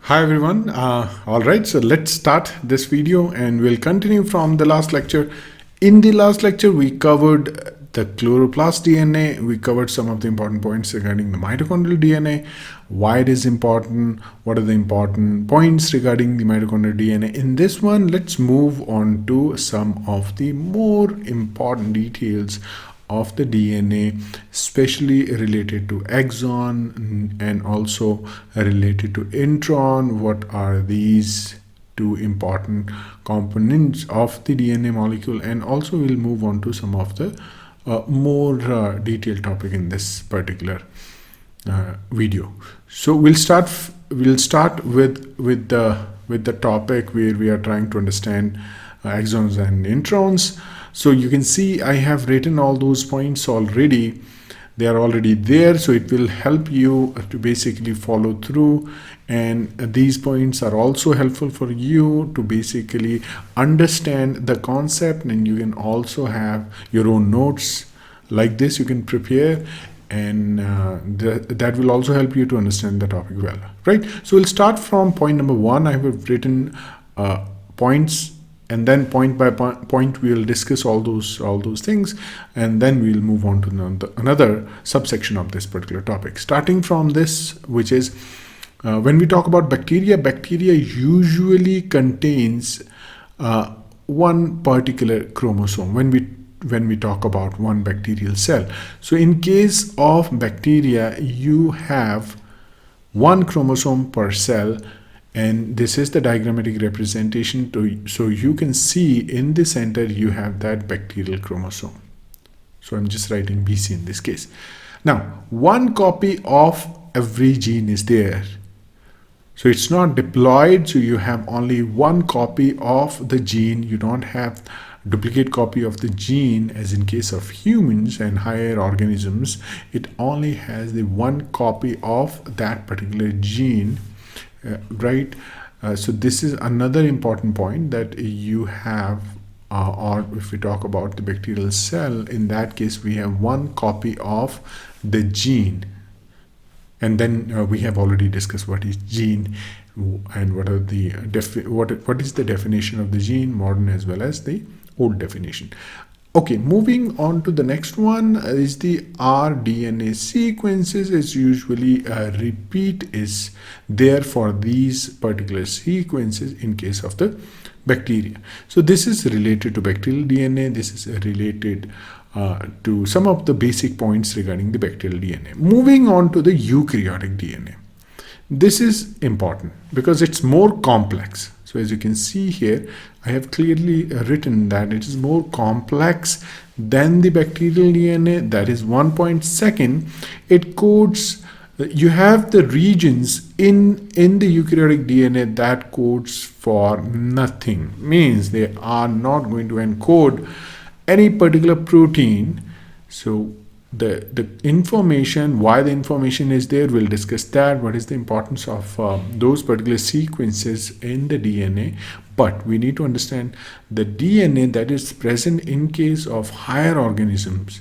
Hi everyone. All right, so let's start this video and we'll continue from the last lecture. In the last lecture, we covered the chloroplast DNA. We covered some of the important points regarding the mitochondrial DNA, why it is important, what are the important points regarding the mitochondrial DNA. In this one, let's move on to some of the more important details of the DNA, especially related to exon and also related to intron. What are these two important components of the DNA molecule? And also we'll move on to some of the more detailed topic in this particular video. So we'll start with the topic where we are trying to understand exons and introns. So you can see I have written all those points already. They are already there, so it will help you to basically follow through, and these points are also helpful for you to basically understand the concept, and you can also have your own notes like this you can prepare, and that will also help you to understand the topic well, right? So we'll start from point number 1. I have written points, and then point by point we will discuss all those things, and then we'll move on to another subsection of this particular topic, starting from this, which is when we talk about bacteria usually contains one particular chromosome when we talk about one bacterial cell. So in case of bacteria, you have one chromosome per cell, and this is the diagrammatic representation. So you can see in the center you have that bacterial chromosome. So I'm just writing BC in this case. Now, one copy of every gene is there. So it's not diploid, so you have only one copy of the gene. You don't have duplicate copy of the gene as in case of humans and higher organisms. It only has the one copy of that particular gene. Right, so this is another important point that you have, or if we talk about the bacterial cell, in that case we have one copy of the gene, and then we have already discussed what is gene and what are the what is the definition of the gene, modern as well as the old definition. Okay, moving on to the next one is the rDNA sequences. Is usually a repeat is there for these particular sequences in case of the bacteria. So this is related to bacterial DNA. This is related to some of the basic points regarding the bacterial DNA. Moving on to the eukaryotic DNA. This is important because it's more complex. So as you can see here, I have clearly written that it is more complex than the bacterial DNA. That is one point. Second, it codes, you have the regions in the eukaryotic DNA that codes for nothing. Means they are not going to encode any particular protein. So the information, why the information is there, we'll discuss that. What is the importance of those particular sequences in the DNA? But we need to understand the DNA that is present in case of higher organisms.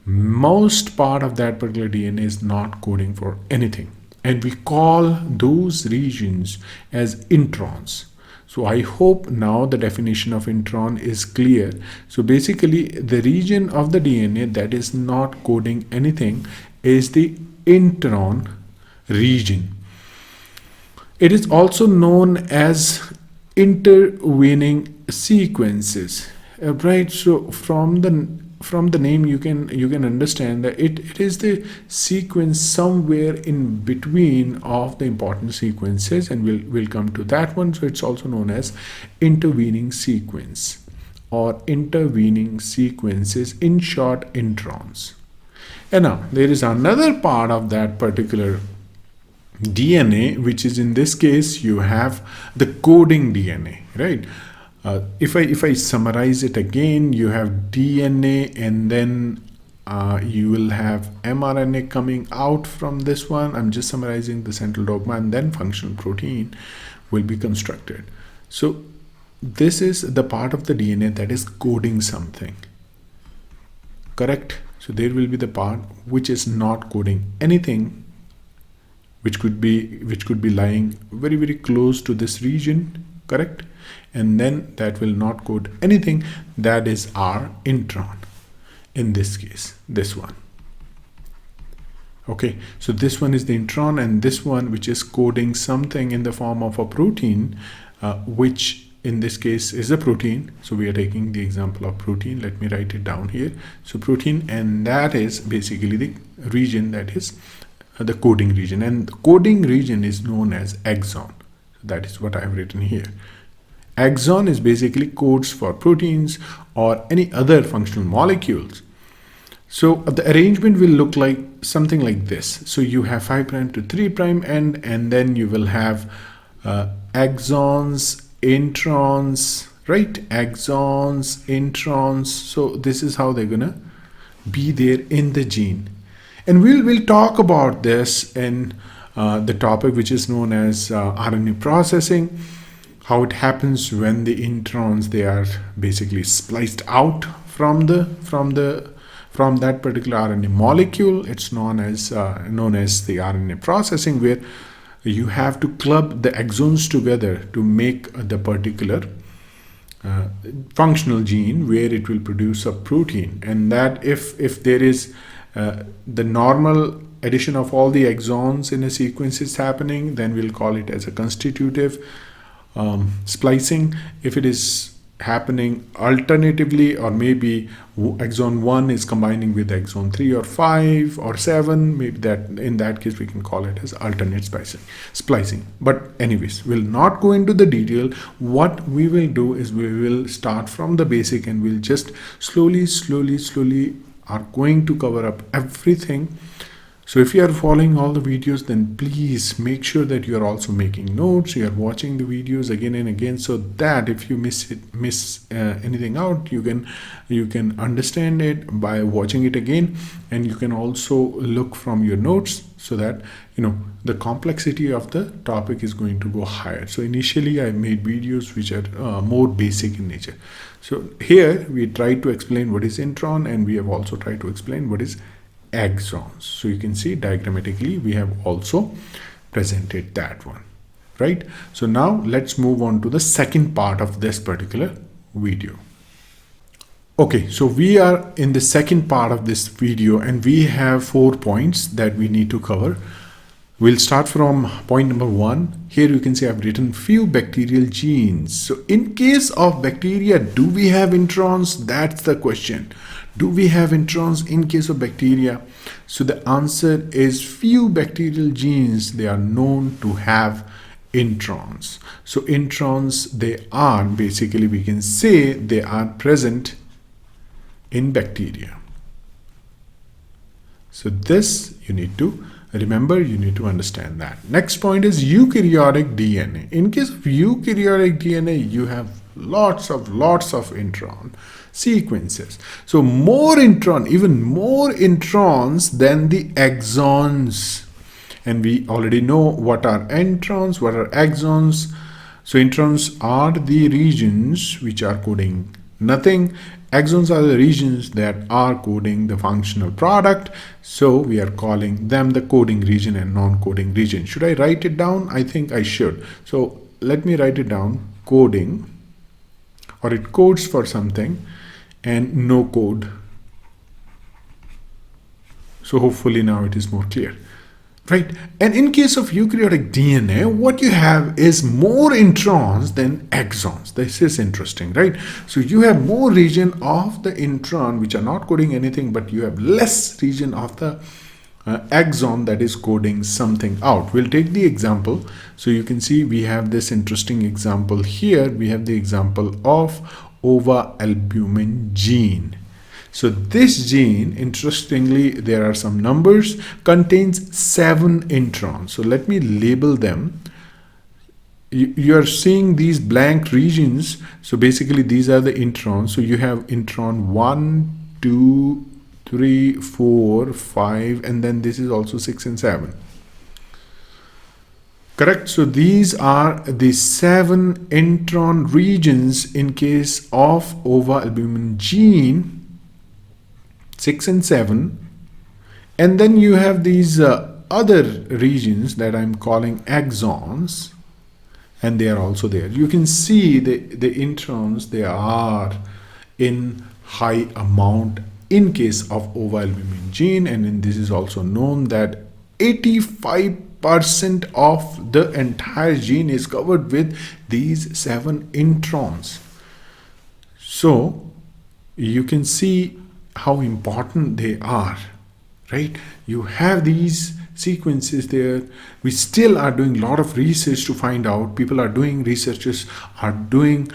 Most part of that particular DNA is not coding for anything, and we call those regions as introns. So I hope now the definition of intron is clear. So basically the region of the DNA that is not coding anything is the intron region. It is also known as intervening sequences, right? So from the name you can understand that it is the sequence somewhere in between of the important sequences, and we'll come to that one. So it's also known as intervening sequence or intervening sequences, in short introns. And now there is another part of that particular DNA, which is in this case you have the coding DNA, right? If I summarize it again, you have DNA, and then you will have mRNA coming out from this one. I'm just summarizing the central dogma, and then functional protein will be constructed. So this is the part of the DNA that is coding something, correct? So there will be the part which is not coding anything which could be lying very close to this region, correct? And then that will not code anything. That is our intron. In this case, this one. Okay, so this one is the intron, and this one which is coding something in the form of a protein, which in this case is a protein. So we are taking the example of protein. Let me write it down here. So protein, and that is basically the region that is the coding region, and the coding region is known as exon. That is what I have written here. Exon is basically codes for proteins or any other functional molecules. So the arrangement will look like something like this. So you have 5' to 3' end, and then you will have exons, introns, right? Exons, introns. So this is how they're gonna be there in the gene. And we'll talk about this in the topic which is known as RNA processing, how it happens when the introns, they are basically spliced out from that particular RNA molecule. It's known as the RNA processing, where you have to club the exons together to make the particular functional gene where it will produce a protein. And that if there is the normal addition of all the exons in a sequence is happening, then we'll call it as a constitutive splicing. If it is happening alternatively, or maybe exon 1 is combining with exon 3 or 5 or 7, maybe that in that case we can call it as alternate splicing. But anyways, we'll not go into the detail. What we will do is we will start from the basic, and we'll just slowly are going to cover up everything. So if you are following all the videos, then please make sure that you are also making notes. You are watching the videos again and again, so that if you miss anything out, you can understand it by watching it again, and you can also look from your notes, so that the complexity of the topic is going to go higher. So initially I made videos which are more basic in nature. So here we try to explain what is intron, and we have also tried to explain what is exons. So you can see diagrammatically we have also presented that one, right? So now let's move on to the second part of this particular video. Okay, so we are in the second part of this video, and we have 4 points that we need to cover. We'll start from point number 1. Here you can see I've written few bacterial genes. So in case of bacteria, do we have introns? That's the question. Do we have introns in case of bacteria? So the answer is few bacterial genes, they are known to have introns. So introns, they are basically, we can say they are present in bacteria. So this you need to remember, you need to understand that. Next point is eukaryotic DNA. In case of eukaryotic DNA, you have lots of intron sequences. So even more introns than the exons. And we already know what are introns, what are exons. So introns are the regions which are coding nothing. Exons are the regions that are coding the functional product. So we are calling them the coding region and non-coding region. Should I write it down? I think I should. So let me write it down. Coding, or it codes for something, and no code. So hopefully now it is more clear, right? And in case of eukaryotic DNA, what you have is more introns than exons. This is interesting, right? So you have more region of the intron which are not coding anything, but you have less region of the exon that is coding something out. We'll take the example. So you can see we have this interesting example here. We have the example of ova-albumin gene. So this gene, interestingly, there are some numbers, contains 7 introns. So let me label them. You are seeing these blank regions. So basically these are the introns. So you have intron 1, 2, 3, 4, 5, and then this is also 6 and 7. Correct. So these are the 7 intron regions in case of ova-albumin gene, 6 and 7. And then you have these other regions that I'm calling exons, and they are also there. You can see the introns, they are in high amount in case of ovalbumin gene, and this is also known that 85% of the entire gene is covered with these 7 introns. So you can see how important they are, right? You have these sequences there. We still are doing a lot of research to find out. People are doing, researchers are doing,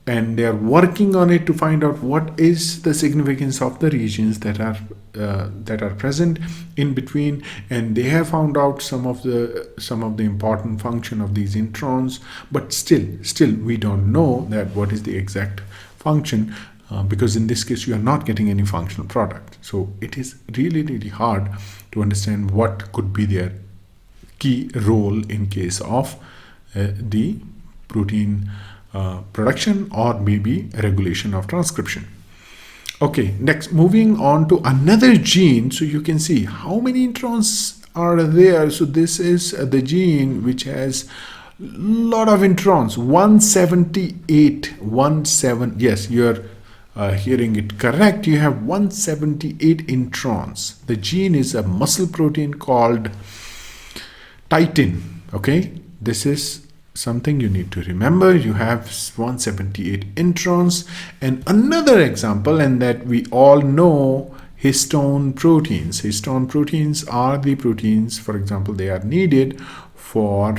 and they are working on it to find out what is the significance of the regions that are present in between, and they have found out some of the important function of these introns, but still we don't know that what is the exact function, because in this case you are not getting any functional product. So it is really hard to understand what could be their key role in case of the protein production or maybe regulation of transcription. Okay, next, moving on to another gene. So you can see how many introns are there. So this is the gene which has a lot of introns, 178. Yes, you're hearing it correct. You have 178 introns. The gene is a muscle protein called titin. Okay, this is something you need to remember. You have 178 introns. And another example, and that we all know, histone proteins. Histone proteins are the proteins, for example, they are needed for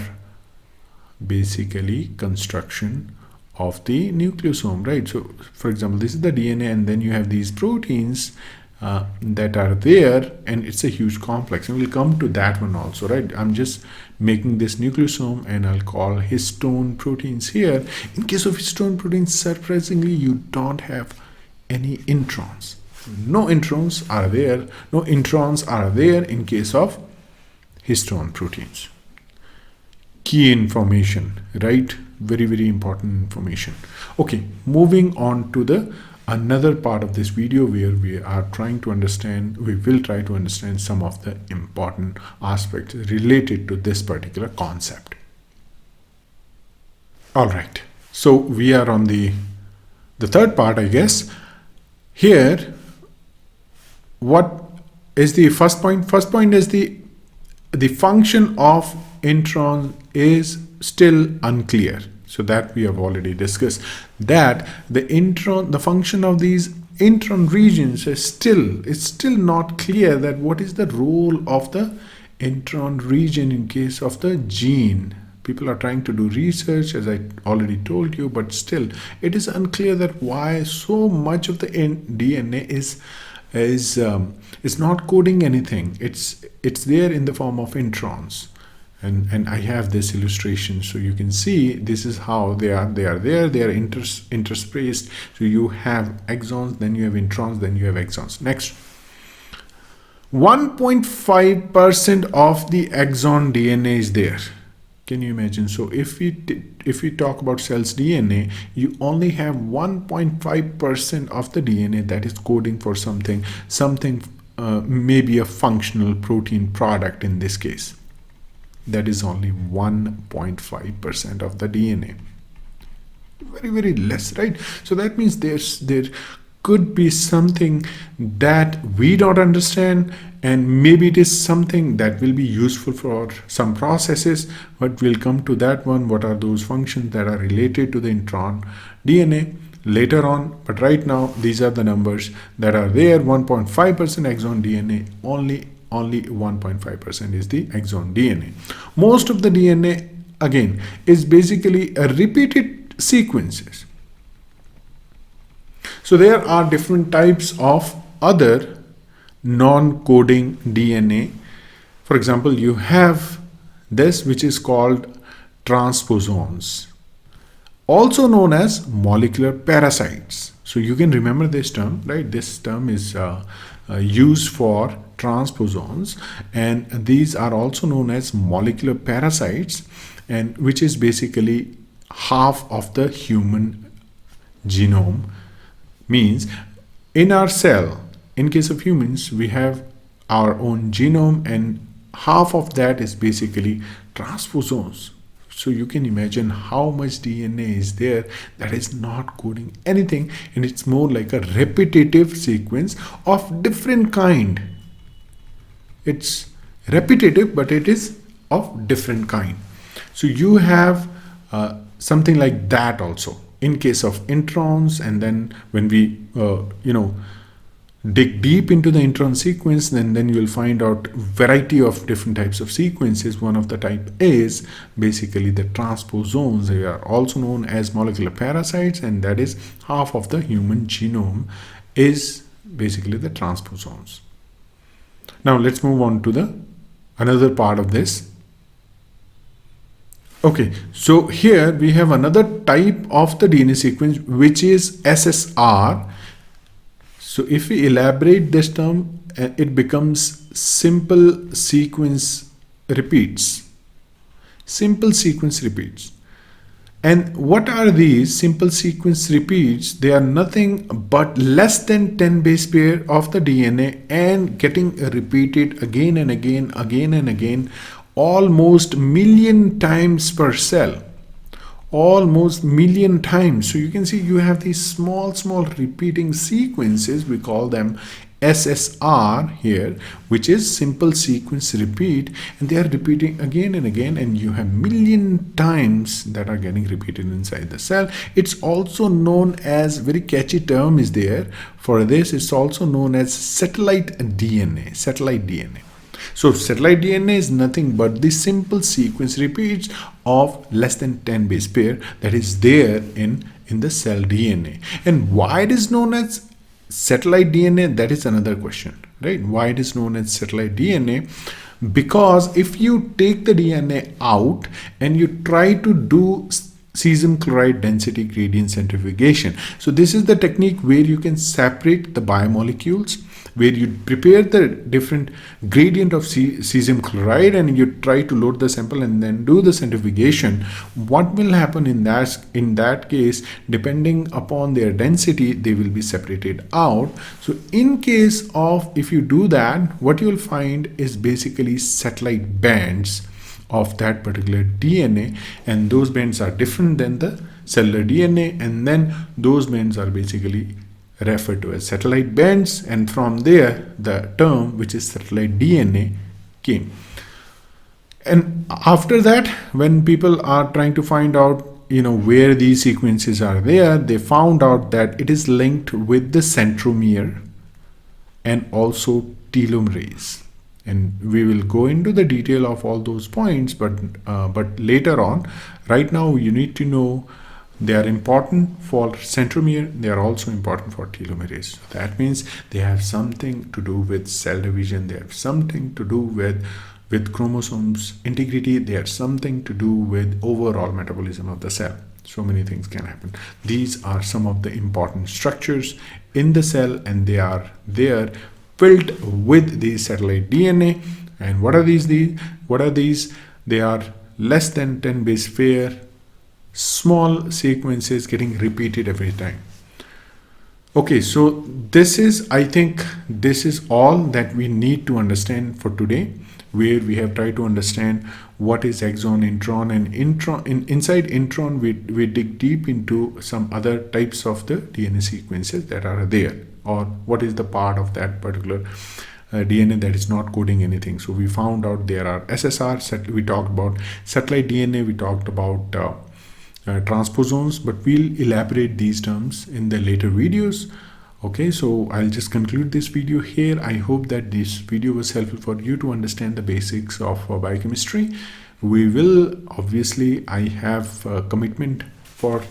basically construction of the nucleosome, right? So for example, this is the DNA, and then you have these proteins that are there, and it's a huge complex, and we'll come to that one also, right? I'm just making this nucleosome, and I'll call histone proteins here. In case of histone proteins, surprisingly, you don't have any introns. No introns are there. No introns are there in case of histone proteins. Key information, right? Very important information. Okay, moving on to the another part of this video where we are trying to understand, we will try to understand some of the important aspects related to this particular concept. All right, so we are on the third part, I guess. Here, what is the first point? First point is the function of intron is still unclear. So that we have already discussed, that the function of these intron regions is still not clear, that what is the role of the intron region in case of the gene. People are trying to do research, as I already told you, but still it is unclear that why so much of the DNA is not coding anything. It's there in the form of introns. And I have this illustration, so you can see this is how they are there. They are interspaced. So you have exons, then you have introns, then you have exons. Next, 1.5% of the exon DNA is there. Can you imagine? So if we talk about cell's DNA, you only have 1.5% of the DNA that is coding for something, maybe a functional protein product in this case. That is only 1.5% of the DNA. Very less, right? So that means there could be something that we don't understand, and maybe it is something that will be useful for some processes, but we'll come to that one. What are those functions that are related to the intron DNA later on? But right now, these are the numbers that are there. 1.5% exon DNA, only 1.5% is the exon DNA. Most of the DNA, again, is basically a repeated sequences. So there are different types of other non-coding DNA. For example, you have this, which is called transposons, also known as molecular parasites. So you can remember this term, right? This term is used for transposons, and these are also known as molecular parasites, and which is basically half of the human genome. Means in our cell, in case of humans, we have our own genome, and half of that is basically transposomes. So you can imagine how much DNA is there that is not coding anything, and it's more like a repetitive sequence of different kind. It's repetitive, but it is of different kind. So you have something like that also in case of introns, and then when we dig deep into the intron sequence, then you will find out variety of different types of sequences. One of the type is basically the transposomes. They are also known as molecular parasites, and that is half of the human genome is basically the transposomes. Now let's move on to the another part of this. Okay, so here we have another type of the DNA sequence, which is SSR. So if we elaborate this term, it becomes simple sequence repeats. Simple sequence repeats. And what are these simple sequence repeats? They are nothing but less than 10 base pair of the DNA and getting repeated again and again, almost million times per cell. Almost million times. So you can see you have these small repeating sequences. We call them SSR here, which is simple sequence repeat, and they are repeating again and again, and you have million times that are getting repeated inside the cell. It's also known as, very catchy term is there for this, it's also known as satellite DNA. So satellite DNA is nothing but the simple sequence repeats of less than 10 base pair that is there in the cell DNA. And why it is known as satellite DNA, that is another question, right? Why it is known as satellite DNA? Because if you take the DNA out and you try to do cesium chloride density gradient centrifugation, so this is the technique where you can separate the biomolecules, where you prepare the different gradient of cesium chloride and you try to load the sample and then do the centrifugation. What will happen in that case, depending upon their density, they will be separated out. So in case of, if you do that, what you will find is basically satellite bands of that particular DNA, and those bands are different than the cellular DNA, and then those bands are basically referred to as satellite bands, and from there the term which is satellite DNA came. And after that, when people are trying to find out where these sequences are there, they found out that it is linked with the centromere and also telomerase, and we will go into the detail of all those points, but later on. Right now you need to know they are important for centromere, they are also important for telomerase. So that means they have something to do with cell division, they have something to do with chromosomes integrity, they have something to do with overall metabolism of the cell. So many things can happen. These are some of the important structures in the cell, and they are there filled with the satellite DNA. And what are these? They are less than 10 base pair, small sequences getting repeated every time. Okay, so I think this is all that we need to understand for today, where we have tried to understand what is exon, intron, and inside intron we dig deep into some other types of the DNA sequences that are there, or what is the part of that particular DNA that is not coding anything. So we found out there are SSR, we talked about satellite DNA, we talked about transposomes, but we'll elaborate these terms in the later videos. Okay, so I'll just conclude this video here. I hope that this video was helpful for you to understand the basics of biochemistry. We will obviously, I have a commitment for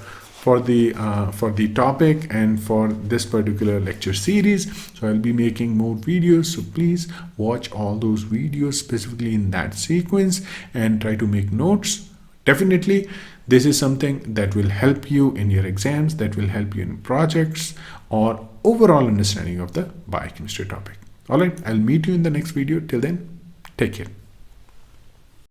the topic and for this particular lecture series, so I'll be making more videos. So please watch all those videos specifically in that sequence and try to make notes. Definitely this is something that will help you in your exams, that will help you in projects or overall understanding of the biochemistry topic. All right, I'll meet you in the next video. Till then, take care.